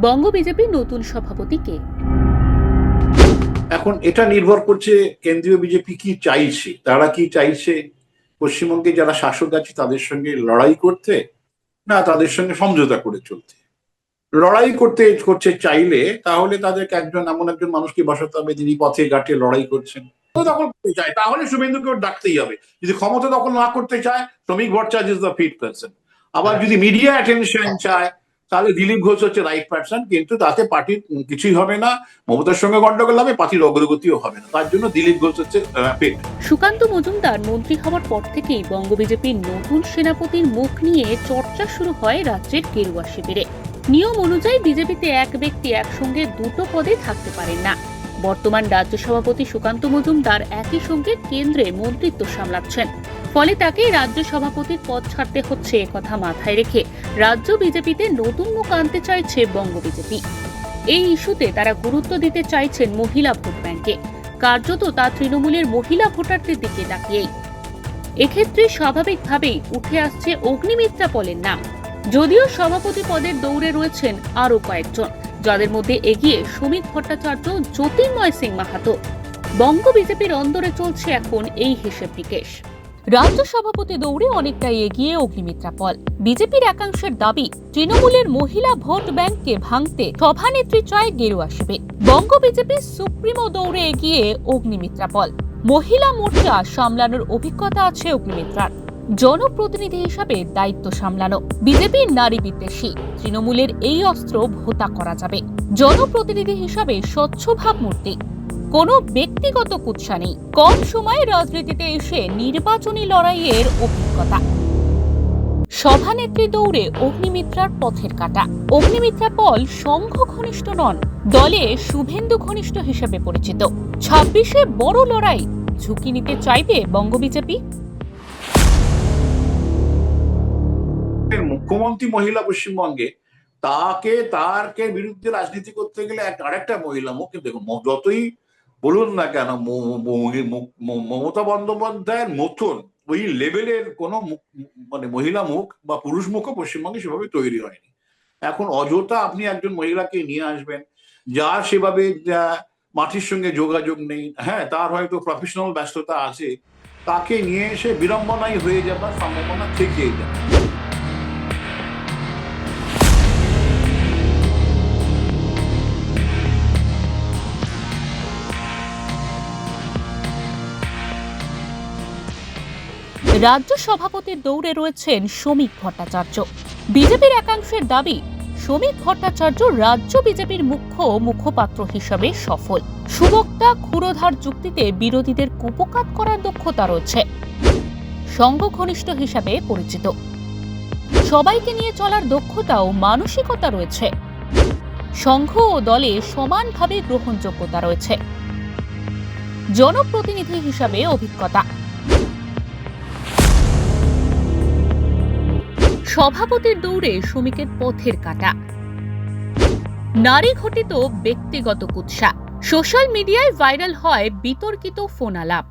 বঙ্গ বিজেপির নতুন সভাপতি কে? এখন এটা নির্ভর করছে কেন্দ্রীয় বিজেপি কি চাইছে। তারা কি চাইছে পশ্চিমবঙ্গে যারা শাসক আছে তাদের সঙ্গে লড়াই করতে, না তাদের সঙ্গে সমঝোতা করে চলতে। লড়াই করছে চাইলে তাহলে তাদেরকে এমন একজন মানুষকে বসাতে হবে যিনি পথে ঘাটে লড়াই করছেন। দখল করতে চায় তাহলে শুভেন্দুকে ডাকতেই হবে। যদি ক্ষমতা দখল না করতে চায়, শ্রমিক Bhattacharya is the fit person. আবার যদি মিডিয়া অ্যাটেনশন চায় তাহলে দিলীপ ঘোষ হচ্ছে রাইট পারসন, কিন্তু তাতে পার্টির কিছুই হবে না। মমতার সঙ্গে গন্ডগোল হবে, পার্টির অগ্রগতিও হবে না। তার জন্য দিলীপ ঘোষ হচ্ছে ফিট। সুকান্ত মজুমদার মন্ত্রী হওয়ার পর থেকেই বঙ্গ বিজেপির নতুন সেনাপতির মুখ নিয়ে চর্চা শুরু হয় রাজ্যের গেরুয়া শিবিরে। নিয়ম অনুযায়ী বিজেপিতে এক ব্যক্তি একসঙ্গে দুটো পদে থাকতে পারেন না। বর্তমান রাজ্য সভাপতি সুকান্ত মজুমদার একই সঙ্গে কেন্দ্রে মন্ত্রিত্ব সামলাচ্ছেন, ফলে তাকে রাজ্য সভাপতির পদ ছাড়তে হচ্ছে। একথা মাথায় রেখে রাজ্য বিজেপিতে নতুন মুখ আনতে চাইছে বঙ্গ বিজেপি। এই ইস্যুতে তারা গুরুত্ব দিতে চাইছেন মহিলা ভোট ব্যাংকে। কার্যত তা তৃণমূলের মহিলা ভোটারদের দিকে তাকিয়েই। এক্ষেত্রে স্বাভাবিকভাবেই উঠে আসছে অগ্নিমিত্রা পলের নাম। যদিও সভাপতি পদের দৌড়ে রয়েছেন আরো কয়েকজন, যাদের মধ্যে এগিয়ে শ্রমিক ভট্টাচার্য, জ্যোতির্ময় সিং মাহাতো। বঙ্গ বিজেপির অন্দরে চলছে এখন এই হিসেব নিকেশ। রাজ্য সভাপতি দৌড়ে অনেকটাই এগিয়ে অগ্নিমিত্রা পল। বিজেপির একাংশের দাবি, তৃণমূলের মহিলা ভোট ব্যাংককে ভাঙতে সভানেত্রী চায় গেরুয়া শিবির। বঙ্গ বিজেপির সুপ্রিমো দৌড়ে এগিয়ে অগ্নিমিত্রা পল। মহিলা মোর্চা সামলানোর অভিজ্ঞতা আছে অগ্নিমিত্রার। জনপ্রতিনিধি হিসাবে দায়িত্ব সামলানো। বিজেপির নারী বিদ্বেষী, তৃণমূলের এই অস্ত্র ভোতা করা যাবে। জনপ্রতিনিধি হিসাবে স্বচ্ছ ভাবমূর্তি, কোনো ব্যক্তিগত কুৎসা নেই। কম সময়ে রাজনীতিতে এসে নির্বাচনী লড়াইয়ের অভিজ্ঞতা। সভানেত্রী দৌড়ে অগ্নিমিত্রার পথের কাটা। অগ্নিমিত্রা পল সংঘ ঘনিষ্ঠ নন, দলে শুভেন্দু ঘনিষ্ঠ হিসেবে পরিচিত। 26-এ বড় লড়াই ঝুঁকি নিতে চাইবে বঙ্গ বিজেপি। মুখ্যমন্ত্রী মহিলা পশ্চিমবঙ্গে, তার বিরুদ্ধে রাজনীতি করতে গেলে আরেকটা মহিলা মুখ। দেখুন, যতই বলুন না কেন মমতা বন্দ্যোপাধ্যায়ের মতন ওই লেভেলের কোনো মানে মহিলা মুখ বা পুরুষ মুখও পশ্চিমবঙ্গে সেভাবে তৈরি হয়নি। এখন অযথা আপনি একজন মহিলাকে নিয়ে আসবেন যার সেভাবে মাটির সঙ্গে যোগাযোগ নেই, হ্যাঁ, তার হয়তো প্রফেশনাল ব্যস্ততা আছে, তাকে নিয়ে এসে বিড়ম্বনাই হয়ে যাবার সম্ভাবনা থেকেই যায়। রাজ্য সভাপতির দৌড়ে রয়েছেন শ্রমিক ভট্টাচার্য। বিজেপির একাংশের দাবি, শ্রমিক ভট্টাচার্য রাজ্য বিজেপির মুখপাত্র হিসেবে সফল। সুবক্তা ক্ষুরোধার যুক্তিতে বিরোধীদের কুপকাত করার দক্ষতা রয়েছে। সংঘ ঘনিষ্ঠ হিসাবে পরিচিত, সবাইকে নিয়ে চলার দক্ষতা ও মানসিকতা রয়েছে। সংঘ ও দলে সমানভাবে গ্রহণযোগ্যতা রয়েছে। জনপ্রতিনিধি হিসাবে অভিজ্ঞতা। সভাপতির দৌড়ে শ্রমিকের পথের কাটা। নারী ঘটিত ব্যক্তিগত কুৎসা। সোশ্যাল মিডিয়ায় ভাইরাল হয় বিতর্কিত ফোন আলাপ।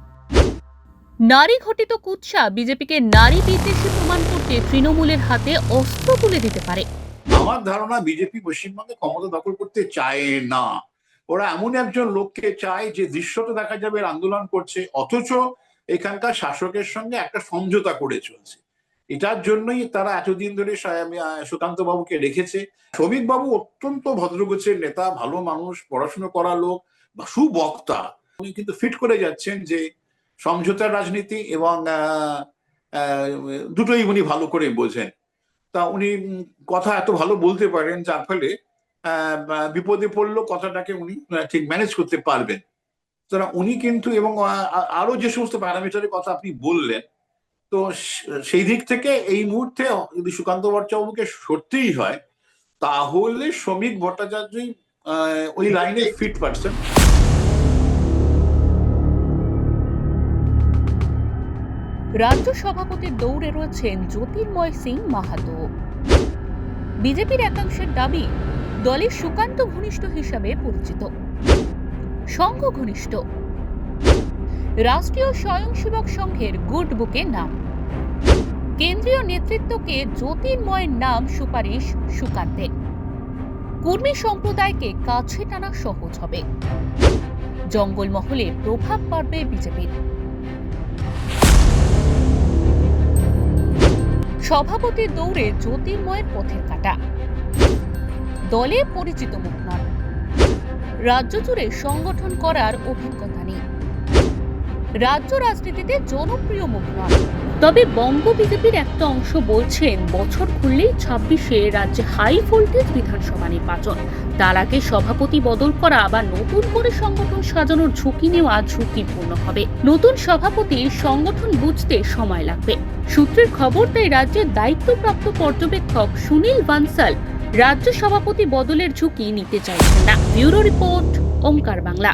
নারী ঘটিত কুৎসা বিজেপিকে নারী বিদ্বেষী প্রমাণ করতে তৃণমূলের হাতে অস্ত্র তুলে দিতে পারে। আমার ধারণা বিজেপি পশ্চিমবঙ্গে ক্ষমতা দখল করতে চায় না। ওরা এমন একজন লোককে চায় যে দৃশ্যত দেখা যাবে আন্দোলন করছে, অথচ এখানকার শাসকের সঙ্গে একটা সমঝোতা করে চলছে। এটার জন্যই তারা এতদিন ধরে সুকান্ত বাবুকে রেখেছে। শ্রমিক বাবু অত্যন্ত ভদ্রগোছের নেতা, ভালো মানুষ, পড়াশুনো করা লোক, সুবক্তা। উনি কিন্তু ফিট করে যাচ্ছেন যে সমঝোতার রাজনীতি এবং দুটোই উনি ভালো করে বোঝেন। তা উনি কথা এত ভালো বলতে পারেন যার ফলে বিপদে পড়লেও কথাটাকে উনি ঠিক ম্যানেজ করতে পারবেন। সুতরাং উনি কিন্তু, এবং আরো যে সমস্ত প্যারামিটারের কথা আপনি বললেন, তো সেই দিক থেকে এই মুহূর্তে যদি সুকান্ত ভট্টাচার্যকে সরতেই হয় তাহলে শ্রমিক ভট্টাচার্যই ওই লাইনে ফিট পারসন। রাজ্য সভাপতির দৌড়ে রয়েছেন জ্যোতির্ময় সিং মাহাতো। বিজেপির একাংশের দাবি, দলের সুকান্ত ঘনিষ্ঠ হিসাবে পরিচিত, সংঘ ঘনিষ্ঠ। রাষ্ট্রীয় স্বয়ংসেবক সংঘের গুড বুকে নাম। কেন্দ্রীয় নেতৃত্বকে জ্যোতির্ময়ের নাম সুপারিশ সুকান্তের। কর্মী সম্প্রদায়কে কাছে টানা সহজ হবে। জঙ্গলমহলে প্রভাব বাড়বে বিজেপির। সভাপতির দৌড়ে জ্যোতির্ময়ের পথের কাটা। দলে পরিচিত মুখ নন, রাজ্য জুড়ে সংগঠন করার অভিজ্ঞতা নেই, রাজ্য রাজনীতিতে জনপ্রিয় মুখ নন। তবে বঙ্গ বিজেপির একটা অংশ বলছেন বছর খুললেই 26-এ রাজ্যে হাই ভোল্টেজ বিধানসভা নির্বাচন। তার আগে সভাপতি বদল করা বা নতুন করে সংগঠন সাজানোর ঝুঁকি নেওয়া ঝুঁকিপূর্ণ হবে। নতুন সভাপতির সংগঠন বুঝতে সময় লাগবে। সূত্রের খবর, তাই রাজ্যের দায়িত্বপ্রাপ্ত পর্যবেক্ষক সুনীল বানসাল রাজ্য সভাপতি বদলের ঝুঁকি নিতে চাইছেন না। Bureau report, Omkar Bangla.